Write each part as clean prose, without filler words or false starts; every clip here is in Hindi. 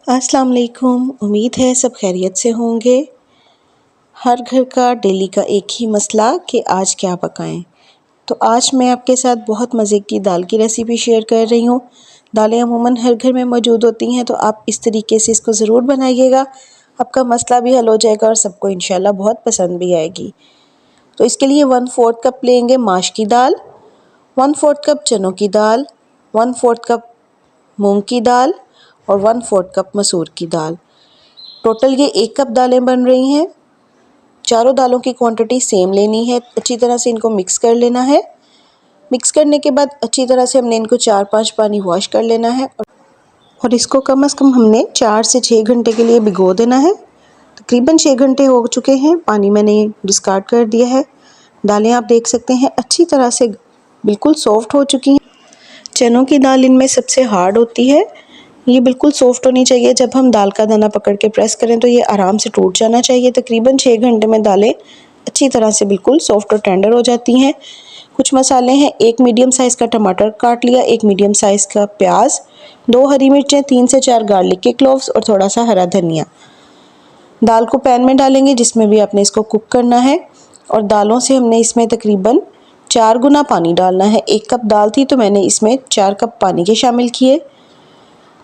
अस्सलाम वालेकुम। उम्मीद है सब खैरियत से होंगे। हर घर का डेली का एक ही मसला कि आज क्या पकाएं। तो आज मैं आपके साथ बहुत मज़े की दाल की रेसिपी शेयर कर रही हूँ। दालें अमूमन हर घर में मौजूद होती हैं, तो आप इस तरीके से इसको ज़रूर बनाइएगा। आपका मसला भी हल हो जाएगा और सबको इंशाल्लाह बहुत पसंद भी आएगी। तो इसके लिए 1/4 कप लेंगे माश की दाल, 1/4 कप चनों की दाल, 1/4 कप मूंग की दाल और 1/4 कप मसूर की दाल। टोटल ये 1 कप दालें बन रही हैं। चारों दालों की क्वांटिटी सेम लेनी है। अच्छी तरह से इनको मिक्स कर लेना है। मिक्स करने के बाद अच्छी तरह से हमने इनको 4-5 पानी वॉश कर लेना है और इसको कम से कम हमने 4 से 6 घंटे के लिए भिगो देना है। तकरीबन 6 घंटे हो चुके हैं। पानी मैंने डिस्कार्ड कर दिया है। दालें आप देख सकते हैं अच्छी तरह से बिल्कुल सॉफ्ट हो चुकी हैं। चनों की दाल इनमें सबसे हार्ड होती है। ये बिल्कुल सॉफ्ट होनी चाहिए। जब हम दाल का दाना पकड़ के प्रेस करें तो ये आराम से टूट जाना चाहिए। तकरीबन 6 घंटे में दालें अच्छी तरह से बिल्कुल सॉफ्ट और टेंडर हो जाती हैं। कुछ मसाले हैं, 1 मीडियम साइज़ का टमाटर काट लिया, 1 मीडियम साइज़ का प्याज, 2 हरी मिर्चें, 3 से 4 गार्लिक के क्लोव्स और थोड़ा सा हरा धनिया। दाल को पैन में डालेंगे जिसमें भी आपने इसको कुक करना है और दालों से हमने इसमें तकरीबन 4 गुना पानी डालना है। 1 कप दाल थी तो मैंने इसमें 4 कप पानी के शामिल किए।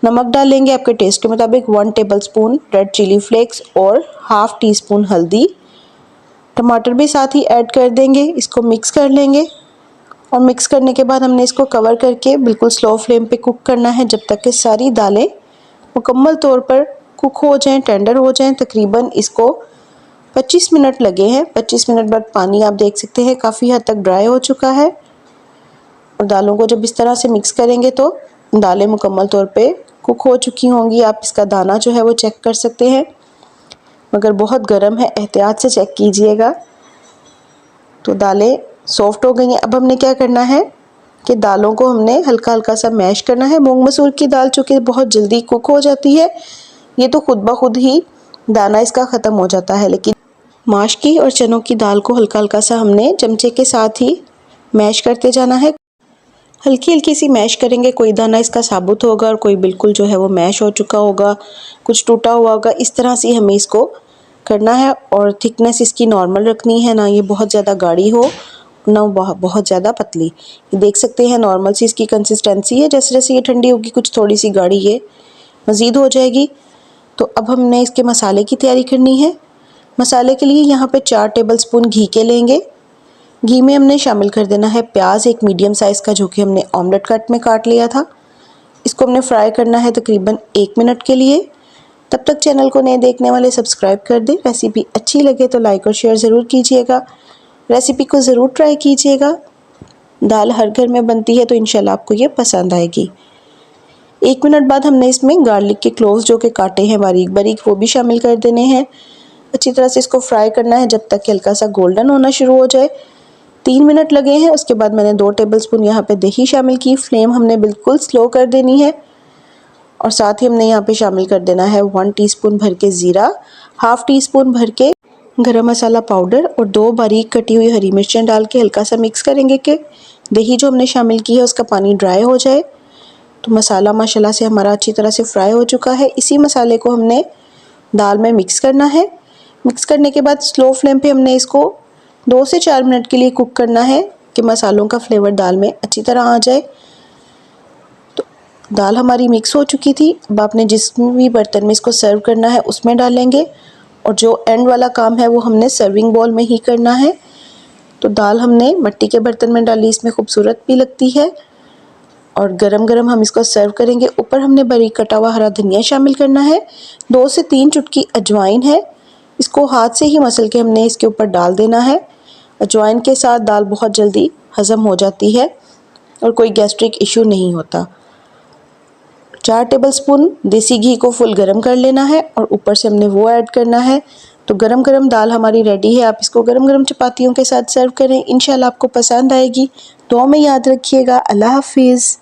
नमक डालेंगे आपके टेस्ट के मुताबिक, 1 टेबलस्पून रेड चिली फ्लेक्स और ½ टीस्पून हल्दी। टमाटर भी साथ ही ऐड कर देंगे। इसको मिक्स कर लेंगे और मिक्स करने के बाद हमने इसको कवर करके बिल्कुल स्लो फ्लेम पे कुक करना है जब तक कि सारी दालें मुकम्मल तौर पर कुक हो जाएं, टेंडर हो जाएं। तकरीबन इसको 25 मिनट लगे हैं। 25 मिनट बाद पानी आप देख सकते हैं काफ़ी हद तक ड्राई हो चुका है और दालों को जब इस तरह से मिक्स करेंगे तो दालें मुकम्मल तौर पे कुक हो चुकी होंगी। आप इसका दाना जो है वो चेक कर सकते हैं, मगर बहुत गर्म है, एहतियात से चेक कीजिएगा। तो दालें सॉफ्ट हो गई हैं। अब हमने क्या करना है कि दालों को हमने हल्का हल्का सा मैश करना है। मूंग मसूर की दाल चूँकि बहुत जल्दी कुक हो जाती है, ये तो खुद ब खुद ही दाना इसका ख़त्म हो जाता है, लेकिन माश की और चनों की दाल को हल्का हल्का सा हमने चमचे के साथ ही मैश करते जाना है। हल्की हल्की सी मैश करेंगे, कोई दाना इसका साबुत होगा और कोई बिल्कुल जो है वो मैश हो चुका होगा, कुछ टूटा हुआ होगा। इस तरह से हमें इसको करना है और थिकनेस इसकी नॉर्मल रखनी है, ना ये बहुत ज़्यादा गाढ़ी हो ना बहुत ज़्यादा पतली। ये देख सकते हैं नॉर्मल सी इसकी कंसिस्टेंसी है। जैसे जैसे ये ठंडी होगी कुछ थोड़ी सी गाढ़ी ये मज़ीद हो जाएगी। तो अब हमने इसके मसाले की तैयारी करनी है। मसाले के लिए यहाँ पे 4 टेबलस्पून घी के लेंगे। घी में हमने शामिल कर देना है प्याज, 1 मीडियम साइज़ का, जो कि हमने ऑमलेट कट में काट लिया था। इसको हमने फ्राई करना है तकरीबन 1 मिनट के लिए। तब तक चैनल को नए देखने वाले सब्सक्राइब कर दें। रेसिपी अच्छी लगे तो लाइक और शेयर ज़रूर कीजिएगा। रेसिपी को ज़रूर ट्राई कीजिएगा। दाल हर घर में बनती है तो इंशाल्लाह आपको ये पसंद आएगी। 1 मिनट बाद हमने इसमें गार्लिक के क्लोव्स जो कि काटे हैं बारीक बारीक वो भी शामिल कर देने हैं। अच्छी तरह से इसको फ्राई करना है जब तक कि हल्का सा गोल्डन होना शुरू हो जाए। 3 मिनट लगे हैं। उसके बाद मैंने 2 टेबलस्पून यहाँ पे दही शामिल की। फ्लेम हमने बिल्कुल स्लो कर देनी है और साथ ही हमने यहाँ पे शामिल कर देना है 1 टीस्पून भर के ज़ीरा, ½ टीस्पून भर के गरम मसाला पाउडर और 2 बारीक कटी हुई हरी मिर्चें डाल के हल्का सा मिक्स करेंगे कि दही जो हमने शामिल की है उसका पानी ड्राई हो जाए। तो मसाला माशाल्लाह से हमारा अच्छी तरह से फ्राई हो चुका है। इसी मसाले को हमने दाल में मिक्स करना है। मिक्स करने के बाद स्लो फ्लेम पे हमने इसको 2 से 4 मिनट के लिए कुक करना है कि मसालों का फ्लेवर दाल में अच्छी तरह आ जाए। तो दाल हमारी मिक्स हो चुकी थी। अब आपने जिस भी बर्तन में इसको सर्व करना है उसमें डालेंगे और जो एंड वाला काम है वो हमने सर्विंग बाउल में ही करना है। तो दाल हमने मिट्टी के बर्तन में डाली, इसमें खूबसूरत भी लगती है और गरम गरम हम इसको सर्व करेंगे। ऊपर हमने बारीक कटा हुआ हरा धनिया शामिल करना है। 2 से 3 चुटकी अजवाइन है, इसको हाथ से ही मसल के हमने इसके ऊपर डाल देना है। अजवाइन के साथ दाल बहुत जल्दी हज़म हो जाती है और कोई गैस्ट्रिक इशू नहीं होता। 4 टेबलस्पून देसी घी को फुल गरम कर लेना है और ऊपर से हमने वो ऐड करना है। तो गरम गरम दाल हमारी रेडी है। आप इसको गरम गरम चपातियों के साथ सर्व करें, इंशाल्लाह आपको पसंद आएगी। दुआ में याद रखिएगा। अल्लाह हाफिज़।